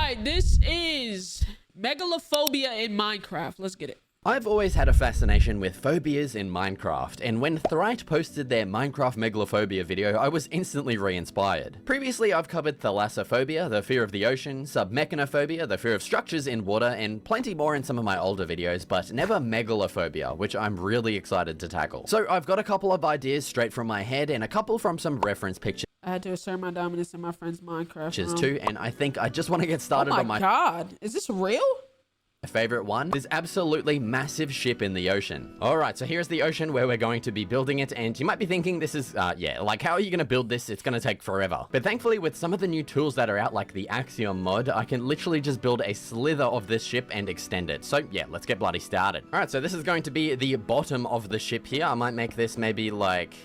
right, this is Megalaphobia in Minecraft. Let's get it. I've always had a fascination with phobias in Minecraft, and when Thrite posted their Minecraft Megalaphobia video, I was instantly re-inspired. Previously, I've covered thalassophobia, the fear of the ocean, submechanophobia, the fear of structures in water, and plenty more in some of my older videos, but never megalophobia, which I'm really excited to tackle. So I've got a couple of ideas straight from my head, and a couple from some reference pictures. I had to assert my dominance in my friend's Minecraft. Too, and I think I just want to get started on my God, is this real? My favorite one is absolutely massive ship in the ocean. All right, so here's the ocean where we're going to be building it, and you might be thinking this is, like, how are you going to build this? It's going to take forever. But thankfully, with some of the new tools that are out, like the Axiom mod, I can literally just build a slither of this ship and extend it. So yeah, let's get bloody started. All right, so this is going to be the bottom of the ship here. I might make this maybe like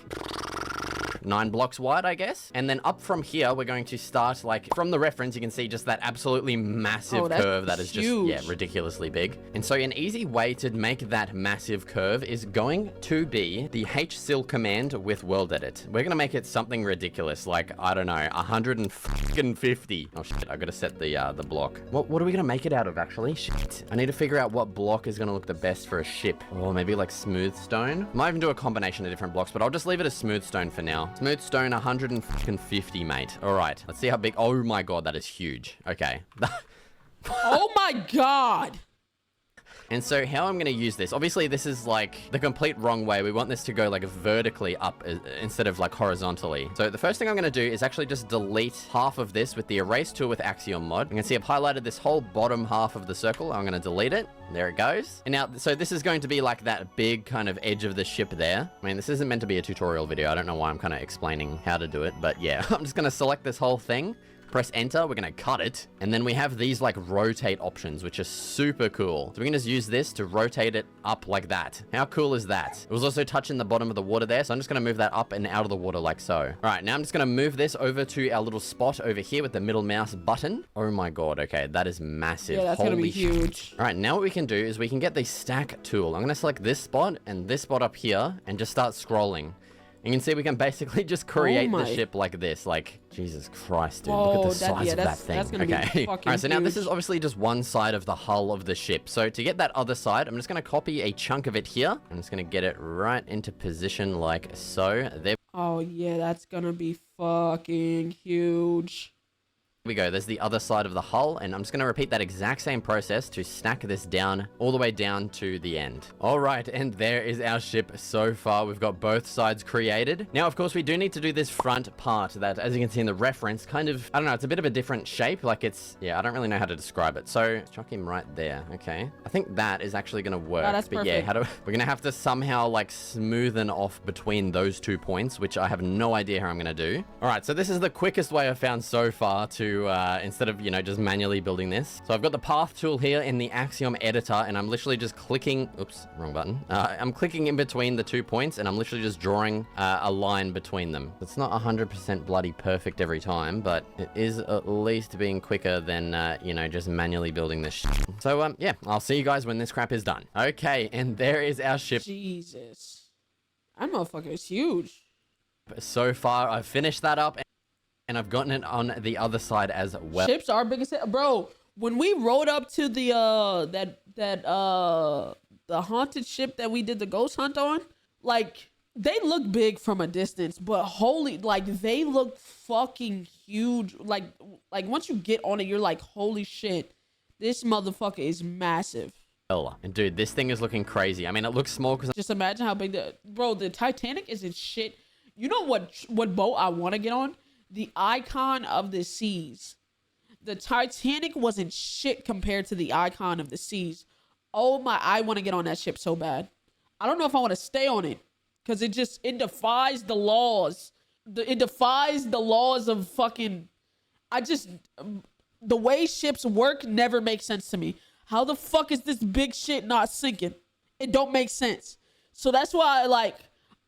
9 blocks wide, I guess. And then up from here, we're going to start, like, from the reference, you can see just that absolutely massive curve that is huge. Just, ridiculously big. And so an easy way to make that massive curve is going to be the HSIL command with world edit. We're gonna make it something ridiculous, like, I don't know, 150. Oh shit, I gotta set the block. What are we gonna make it out of, actually? Shit. I need to figure out what block is gonna look the best for a ship. Or maybe like smooth stone. Might even do a combination of different blocks, but I'll just leave it as smooth stone for now. Smooth stone 150, mate. All right, let's see how big. Oh my God, that is huge. Okay. Oh my God. And so how I'm going to use this, obviously this is like the complete wrong way. We want this to go like vertically up instead of like horizontally. So the first thing I'm going to do is actually just delete half of this with the erase tool with Axiom mod. You can see I've highlighted this whole bottom half of the circle. I'm going to delete it. There it goes. And now, so this is going to be like that big kind of edge of the ship there. I mean, this isn't meant to be a tutorial video. I don't know why I'm kind of explaining how to do it, but yeah, I'm just going to select this whole thing. Press enter, we're gonna cut it, and then we have these like rotate options, which are super cool. So we can just use this to rotate it up like that. How cool is that? It was also touching the bottom of the water there, so I'm just gonna move that up and out of the water like so. All right, now I'm just gonna move this over to our little spot over here with the middle mouse button. Oh my God, okay, that is massive. Yeah, that's gonna be huge. All right, now what we can do is we can get the stack tool. I'm gonna select this spot and this spot up here and just start scrolling. You can see we can basically just create the ship like this. Like, Jesus Christ, dude. Whoa, look at the size of that thing. That's gonna be fucking All right, so now this huge. is obviously just one side of the hull of the ship. So to get that other side, I'm just going to copy a chunk of it here. I'm just going to get it right into position like so. There Oh, yeah, that's gonna be fucking huge. we go. There's the other side of the hull, and I'm just going to repeat that exact same process to stack this down all the way down to the end. All right, and there is our ship so far. We've got both sides created. Now, of course, we do need to do this front part that, as you can see in the reference, kind of, I don't know, it's a bit of a different shape. Like it's, yeah, I don't really know how to describe it. So chuck him right there. Okay. I think that is actually going to work. Oh, that's but perfect. yeah, we're going to have to somehow like smoothen off between those 2 points, which I have no idea how I'm going to do. All right, so this is the quickest way I've found so far to instead of, you know, just manually building this. So I've got the path tool here in the Axiom editor, and I'm literally just clicking, oops, wrong button. I'm clicking in between the 2 points, and I'm literally just drawing a line between them. It's not 100% bloody perfect every time, but it is at least being quicker than, you know, just manually building this shit. So, yeah, I'll see you guys when this crap is done. Okay, and there is our ship. Jesus. That motherfucker is huge. So far, I've finished that up, and I've gotten it on the other side as well. Ships are biggest, bro. When we rode up to the the haunted ship that we did the ghost hunt on, like they look big from a distance, but holy, like they look fucking huge. Like once you get on it, you're like, holy shit, this motherfucker is massive. And dude, this thing is looking crazy. I mean, it looks small because Just imagine how big the Titanic is in shit. You know what boat I want to get on? The Icon of the Seas. The Titanic wasn't shit compared to the Icon of the Seas. Oh my, I want to get on that ship so bad. I don't know if I want to stay on it because it defies the laws. It defies the laws of fucking, the way ships work never makes sense to me. How the fuck is this big shit not sinking? It don't make sense. So that's why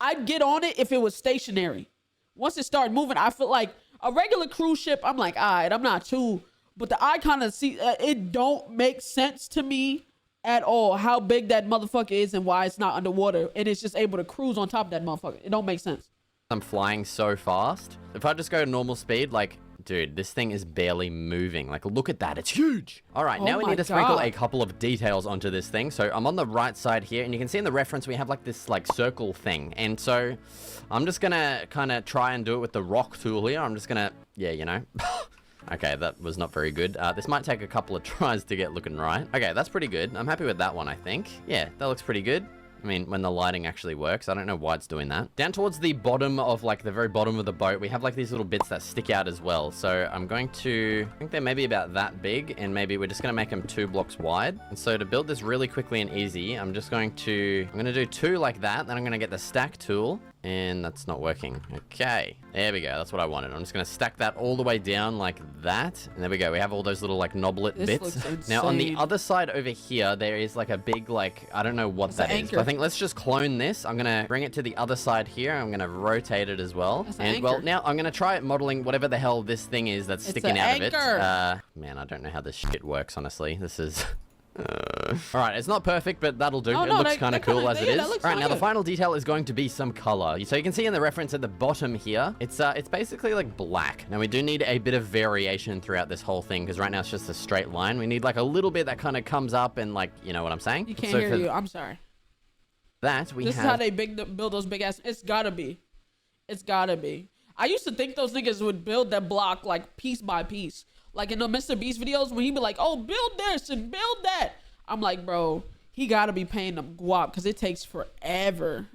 I'd get on it if it was stationary. Once it started moving, I feel like a regular cruise ship, I'm like, all right, I'm not too. But the Icon of the Sea, it don't make sense to me at all how big that motherfucker is and why it's not underwater. And it's just able to cruise on top of that motherfucker. It don't make sense. I'm flying so fast. If I just go normal speed, like dude, this thing is barely moving. Like, look at that. It's huge. All right, Oh now we my need to sprinkle God. a couple of details onto this thing. So I'm on the right side here, and you can see in the reference we have like this like circle thing. And so I'm just gonna kind of try and do it with the rock tool here. I'm just gonna, yeah, you know. Okay, that was not very good. This might take a couple of tries to get looking right. Okay, that's pretty good. I'm happy with that one, I think. Yeah, that looks pretty good. I mean, when the lighting actually works. I don't know why it's doing that. Down towards the bottom of, like, the very bottom of the boat, we have, like, these little bits that stick out as well. So I'm going to... I think they're maybe about that big, and maybe we're just going to make them 2 blocks wide. And so to build this really quickly and easy, I'm just going to... I'm going to do 2 like that. Then I'm going to get the stack tool. And that's not working. Okay, there we go. That's what I wanted. I'm just going to stack that all the way down like that. And there we go. We have all those little like knoblet bits. Now on the other side over here, there is like a big like, I don't know what that is. But I think let's just clone this. I'm going to bring it to the other side here. I'm going to rotate it as well. And well, now I'm going to try modeling whatever the hell this thing is that's sticking out of it. Man, I don't know how this shit works, honestly. This is... all right, it's not perfect, but that'll do. It looks kind of cool as it is. All right, now the final detail is going to be some color. So you can see in the reference at the bottom here, it's basically like black. Now we do need a bit of variation throughout this whole thing because right now it's just a straight line. We need like a little bit that kind of comes up and like, you know what I'm saying? You can't hear you. I'm sorry. That we This is how they build those big ass. It's gotta be. It's gotta be. I used to think those niggas would build that block like piece by piece. Like in the Mr. Beast videos when he'd be like, oh, build this and build that. I'm like, bro, he gotta be paying them guap because it takes forever.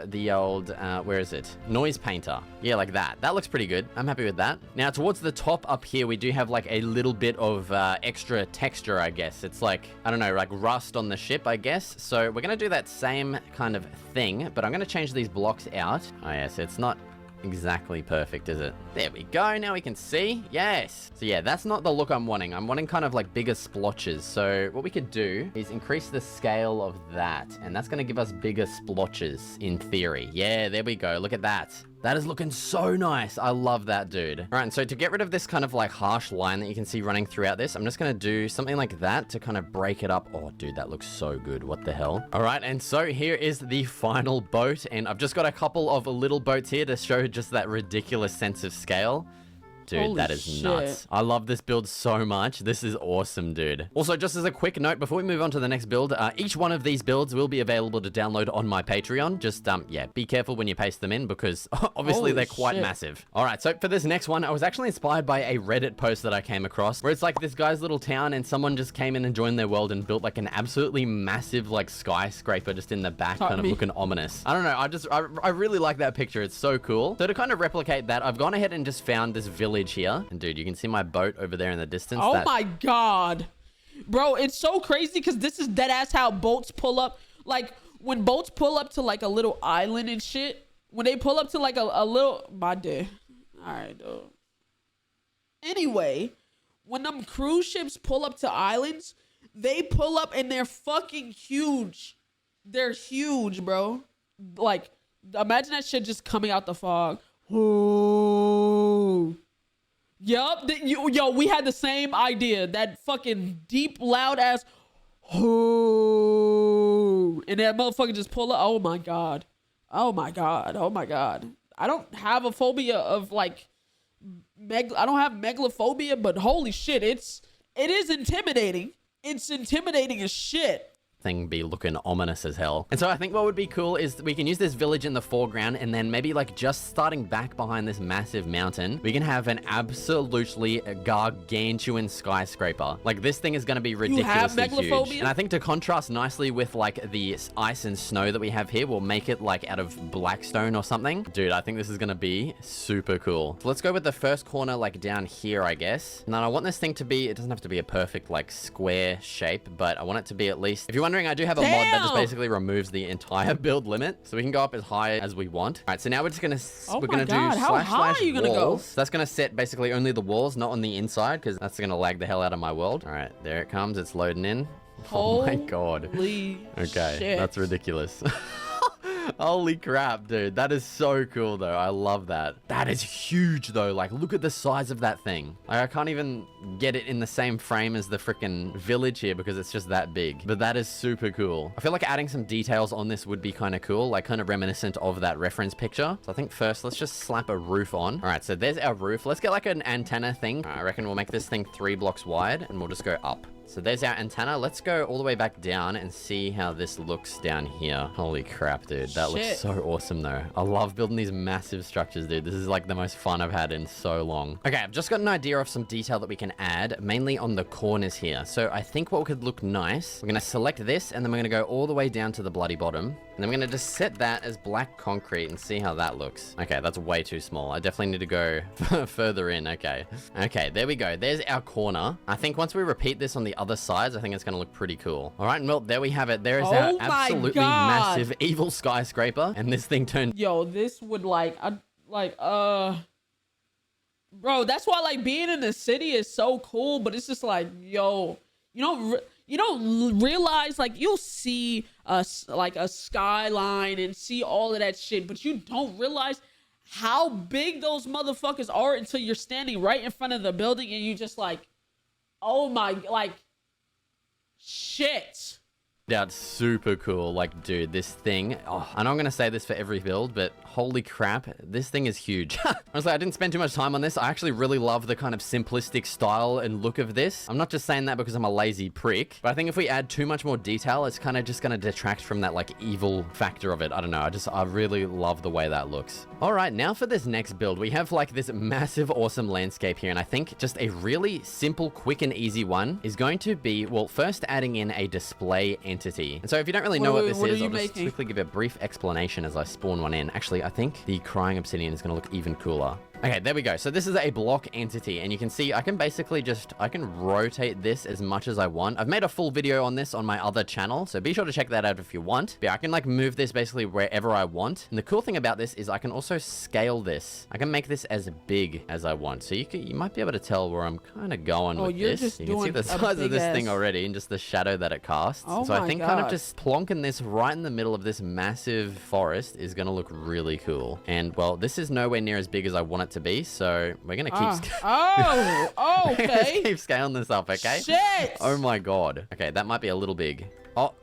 The old, where is it? Noise painter. Yeah, like that. That looks pretty good. I'm happy with that. Now, towards the top up here, we do have like a little bit of extra texture, I guess. It's like, I don't know, like rust on the ship, I guess. So we're going to do that same kind of thing, but I'm going to change these blocks out. Oh, yeah, so it's not exactly perfect, is it? There we go. Now we can see. Yes. So yeah, that's not the look I'm wanting. I'm wanting kind of like bigger splotches. So what we could do is increase the scale of that, and that's going to give us bigger splotches in theory. Yeah, there we go. Look at that. That is looking so nice. I love that, dude. All right, and so to get rid of this kind of like harsh line that you can see running throughout this, I'm just gonna do something like that to kind of break it up. Oh, dude, that looks so good. What the hell? All right, and so here is the final boat, and I've just got a couple of little boats here to show just that ridiculous sense of scale. Dude, holy that is shit. nuts. I love this build so much. This is awesome, dude. Also, just as a quick note, before we move on to the next build, each one of these builds will be available to download on my Patreon. Just, yeah, be careful when you paste them in because obviously they're quite massive. All right, so for this next one, I was actually inspired by a Reddit post that I came across where it's like this guy's little town and someone just came in and joined their world and built like an absolutely massive like skyscraper just in the back, kind of looking ominous. I don't know. I really like that picture. It's so cool. So to kind of replicate that, I've gone ahead and just found this village here. And dude, you can see my boat over there in the distance. Oh my God. Bro, it's so crazy because this is dead ass how boats pull up. Like when boats pull up to like a little island and shit, when they pull up to like a little, my dude. All right, dude. Anyway, when them cruise ships pull up to islands, they pull up and they're fucking huge. They're huge, bro. Like, imagine that shit just coming out the fog. Ooh. Yup. Yo, we had the same idea. That fucking deep, loud ass. Ooh. And that motherfucker just pull up. Oh my God. Oh my God. Oh my God. I don't have a phobia of like, I don't have megalophobia, but holy shit, it is intimidating. It's intimidating as shit. Thing be looking ominous as hell. And so I think what would be cool is we can use this village in the foreground and then maybe like just starting back behind this massive mountain, we can have an absolutely gargantuan skyscraper. Like this thing is going to be ridiculously huge. And I think to contrast nicely with like the ice and snow that we have here, we'll make it like out of black stone or something. Dude, I think this is going to be super cool. So let's go with the first corner like down here, I guess. And then I want this thing to be, it doesn't have to be a perfect like square shape, but I want it to be at least, if you want I do have a mod that just basically removes the entire build limit, so we can go up as high as we want. All right, so now we're just gonna do how high are you gonna go? So that's gonna set basically only the walls, not on the inside, because that's gonna lag the hell out of my world. All right, there it comes. It's loading in. Oh my God. Okay, shit. That's ridiculous. Holy crap, dude. That is so cool, though. I love that. That is huge, though. Like, look at the size of that thing. Like, I can't even get it in the same frame as the freaking village here because it's just that big. But that is super cool. I feel like adding some details on this would be kind of cool, like kind of reminiscent of that reference picture. So I think first, let's just slap a roof on. All right, so there's our roof. Let's get like an antenna thing. I reckon we'll make this thing 3 blocks wide and we'll just go up. So there's our antenna. Let's go all the way back down and see how this looks down here. Holy crap, dude. That looks so awesome, though. I love building these massive structures, dude. This is like the most fun I've had in so long. Okay, I've just got an idea of some detail that we can add, mainly on the corners here. So I think what could look nice, we're going to select this, and then we're going to go all the way down to the bloody bottom. And then we're going to just set that as black concrete and see how that looks. Okay, that's way too small. I definitely need to go further in. Okay. Okay, there we go. There's our corner. I think once we repeat this on the other sides, I think it's going to look pretty cool. All right, well, there we have it. There is our absolutely massive evil skyscraper. And this thing turned... Yo, this would bro, that's why like being in the city is so cool, but it's just like, yo, you don't realize, like, you'll see like a skyline and see all of that shit, but you don't realize how big those motherfuckers are until you're standing right in front of the building and you just like, oh my, like, shit. That's super cool. Like, dude, this thing, I know I'm gonna say this for every build, but holy crap, this thing is huge. Honestly, I didn't spend too much time on this. I actually really love the kind of simplistic style and look of this. I'm not just saying that because I'm a lazy prick, but I think if we add too much more detail, it's kind of just gonna detract from that like evil factor of it. I don't know. I really love the way that looks. All right, now for this next build, we have like this massive, awesome landscape here. And I think just a really simple, quick and easy one is going to be, well, first adding in a display entity. And so if you don't really know what this is, I'll just quickly give a brief explanation as I spawn one in. Actually, I think the crying obsidian is going to look even cooler. Okay, there we go. So this is a block entity, and you can see I can basically I can rotate this as much as I want. I've made a full video on this on my other channel, so be sure to check that out if you want. But yeah, I can like move this basically wherever I want. And the cool thing about this is I can also scale this. I can make this as big as I want. So you might be able to tell where I'm kind of going with this. You can see the size of this thing already and just the shadow that it casts. So I think kind of just plonking this right in the middle of this massive forest is going to look really cool. And well, this is nowhere near as big as I want it to be, so we're gonna keep okay. keep scaling this up. Okay, shit. Oh my god. Okay, that might be a little big. Oh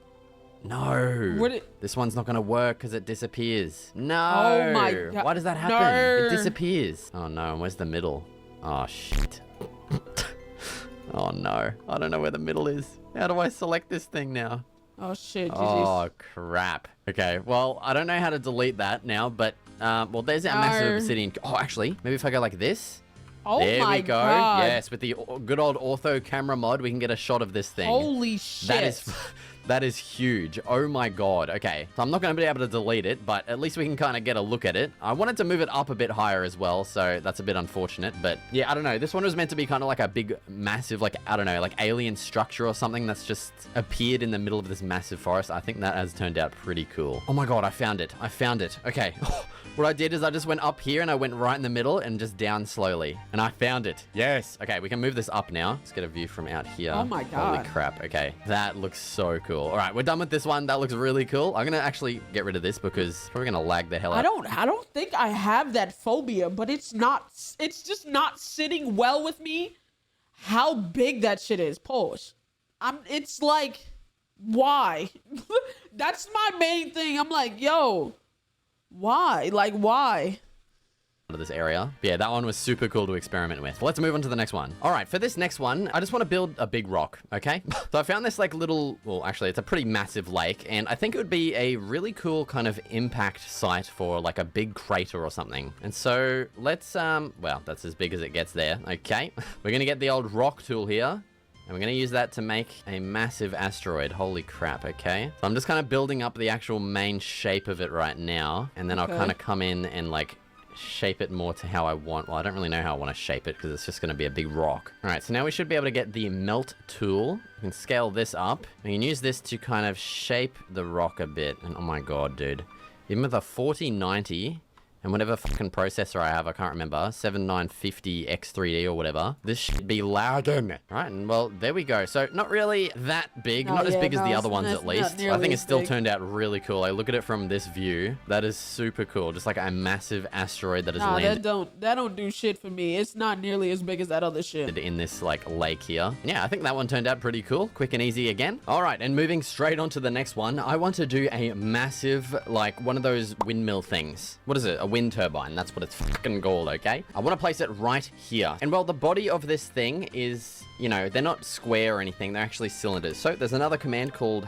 no, this one's not gonna work because it disappears. No. Oh my god, why does that happen? It disappears. Oh no, where's the middle? Oh shit. Oh no, I don't know where the middle is. How do I select this thing now? Oh shit. Oh crap. Okay, well, I don't know how to delete that now, but well, there's our massive obsidian. Oh, actually, maybe if I go like this. Oh there my we go. god. Yes, with the good old ortho camera mod, we can get a shot of this thing. Holy shit. That is huge. Oh my god. Okay, so I'm not going to be able to delete it, but at least we can kind of get a look at it. I wanted to move it up a bit higher as well, so that's a bit unfortunate. But yeah, I don't know. This one was meant to be kind of like a big, massive, like, I don't know, like alien structure or something that's just appeared in the middle of this massive forest. I think that has turned out pretty cool. Oh my god, I found it. I found it. Okay. What I did is I just went up here and I went right in the middle and just down slowly. And I found it. Yes. Okay, we can move this up now. Let's get a view from out here. Oh my god. Holy crap. Okay, that looks so cool. All right, we're done with this one. That looks really cool. I'm gonna actually get rid of this because it's probably gonna lag the hell out. I don't think I have that phobia, but it's just not sitting well with me how big that shit is. Pause. It's like, why? That's my main thing. I'm like, yo, why? Like, why? Of this area. But yeah, that one was super cool to experiment with. Let's move on to the next one. All right, for this next one, I just want to build a big rock, okay? So I found this like little, well, actually it's a pretty massive lake, and I think it would be a really cool kind of impact site for like a big crater or something. And so let's, well, that's as big as it gets there, okay? We're gonna get the old rock tool here, and we're going to use that to make a massive asteroid. Holy crap, okay? So I'm just kind of building up the actual main shape of it right now, and then I'll kind of come in and like shape it more to how I want. Well, I don't really know how I want to shape it because it's just going to be a big rock. All right, so now we should be able to get the melt tool. We can scale this up. We can use this to kind of shape the rock a bit. And oh my god, dude. Even with a 4090, and whatever fucking processor I have, I can't remember, 7950 X3D or whatever, this should be lagging. Right, and well, there we go. So not really that big, not as big as the other ones at least. I think it still turned out really cool. I look at it from this view. That is super cool. Just like a massive asteroid that has landed. That don't do shit for me. It's not nearly as big as that other shit. In this like lake here. Yeah, I think that one turned out pretty cool. Quick and easy again. All right, and moving straight on to the next one, I want to do a massive, like one of those windmill things. What is it? A wind turbine. That's what it's fucking called, okay? I want to place it right here. And well, the body of this thing is, you know, they're not square or anything. They're actually cylinders. So there's another command called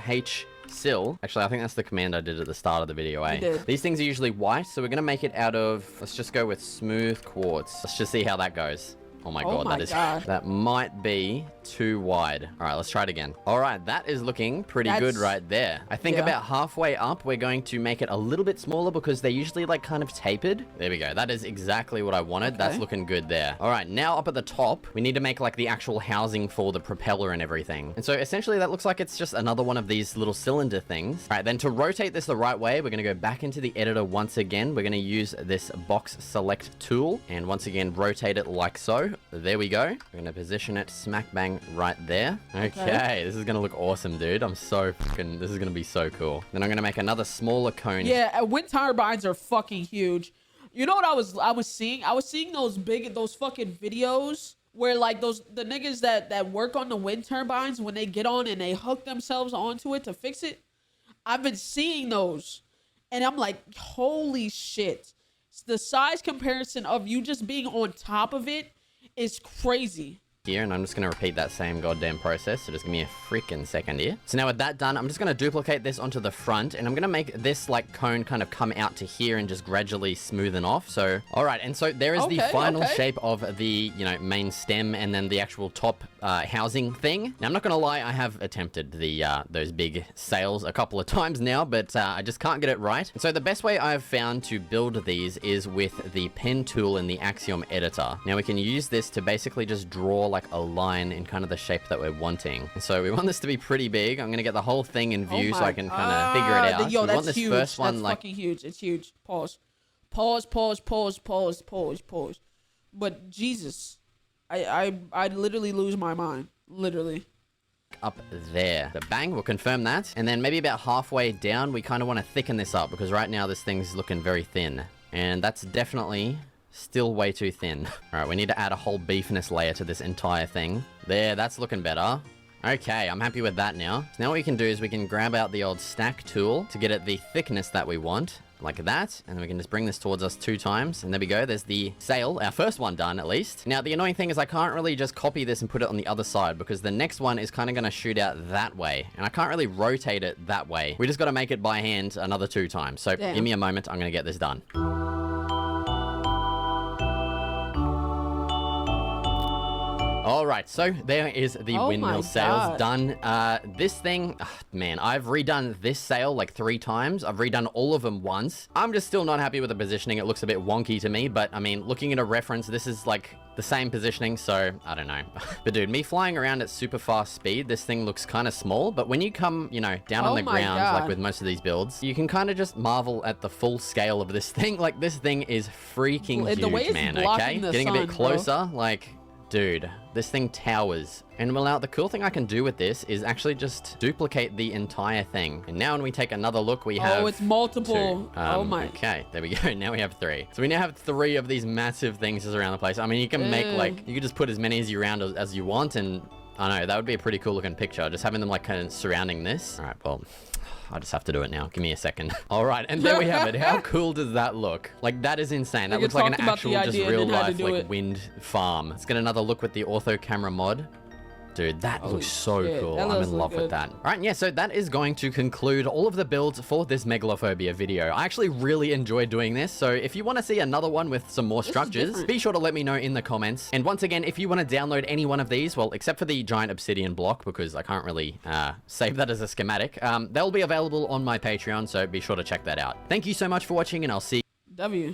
Sil. Actually, I think that's the command I did at the start of the video, eh? These things are usually white, so we're going to make it out of, let's just go with smooth quartz. Let's just see how that goes. Oh my god, that might be too wide. All right, let's try it again. All right, that is looking pretty good right there. I think about halfway up, we're going to make it a little bit smaller because they're usually like kind of tapered. There we go. That is exactly what I wanted. That's looking good there. All right, now up at the top, we need to make like the actual housing for the propeller and everything. And so essentially that looks like it's just another one of these little cylinder things. All right, then to rotate this the right way, we're going to go back into the editor once again. We're going to use this box select tool and once again rotate it like so. There we go. We're going to position it smack bang right there. Okay, this is going to look awesome, dude. I'm so fucking, this is going to be so cool. Then I'm going to make another smaller cone. Yeah, wind turbines are fucking huge. You know what I was seeing? I was seeing those fucking videos where like the niggas that work on the wind turbines, when they get on and they hook themselves onto it to fix it. I've been seeing those and I'm like, holy shit. The size comparison of you just being on top of it is crazy. Here, and I'm just going to repeat that same goddamn process, so just give me a freaking second here. So now with that done, I'm just going to duplicate this onto the front, and I'm going to make this like cone kind of come out to here and just gradually smoothen off. So all right, and so there is the final shape of the, you know, main stem and then the actual top housing thing. Now I'm not going to lie, I have attempted the those big sails a couple of times now, but I just can't get it right. And so the best way I've found to build these is with the pen tool in the Axiom editor. Now we can use this to basically just draw like a line in kind of the shape that we're wanting. And so we want this to be pretty big. I'm going to get the whole thing in view so I can kind of figure it out. Yo, so we want this huge. First one that's like fucking huge. It's huge. Pause. Pause. But Jesus, I literally lose my mind. Literally. Up there. So bang, we'll confirm that. And then maybe about halfway down, we kind of want to thicken this up because right now this thing's looking very thin. And that's definitely still way too thin. All right, we need to add a whole beefness layer to this entire thing. There, that's looking better. Okay, I'm happy with that now. So now what we can do is we can grab out the old stack tool to get it the thickness that we want. Like that, and then we can just bring this towards us 2 times, and there we go. There's the sail, our first one done at least. Now the annoying thing is I can't really just copy this and put it on the other side because the next one is kind of going to shoot out that way, and I can't really rotate it that way. We just got to make it by hand another 2 times. So give me a moment, I'm going to get this done. All right, so there is the windmill sails done. This thing, man, I've redone this sail like 3 times. I've redone all of them once. I'm just still not happy with the positioning. It looks a bit wonky to me, but I mean, looking at a reference, this is like the same positioning, so I don't know. But dude, me flying around at super fast speed, this thing looks kind of small, but when you come, you know, down on the ground, like with most of these builds, you can kind of just marvel at the full scale of this thing. Like, this thing is freaking huge, man, okay? Getting a bit closer, like... Dude, this thing towers. And well, now the cool thing I can do with this is actually just duplicate the entire thing. And now when we take another look, we have... Oh, it's multiple. 2. Oh my. Okay, there we go. Now we have 3. So we now have 3 of these massive things just around the place. I mean, you can make like, you could just put as many as you around as you want. And I don't know, that would be a pretty cool looking picture. Just having them like kind of surrounding this. All right, well... I just have to do it now. Give me a second. All right, and there we have it. How cool does that look? Like, that is insane. That looks like an actual, just real life, like, wind farm. Let's get another look with the ortho camera mod. Dude, that looks so cool. I'm in love with that. All right, yeah, so that is going to conclude all of the builds for this Megalophobia video. I actually really enjoyed doing this, so if you want to see another one with some more structures, be sure to let me know in the comments. And once again, if you want to download any one of these, well, except for the giant obsidian block, because I can't really save that as a schematic, they'll be available on my Patreon, so be sure to check that out. Thank you so much for watching, and I'll see W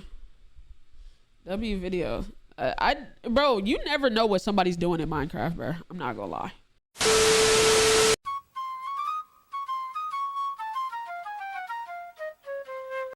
video. Bro, you never know what somebody's doing in Minecraft, bro. I'm not gonna lie.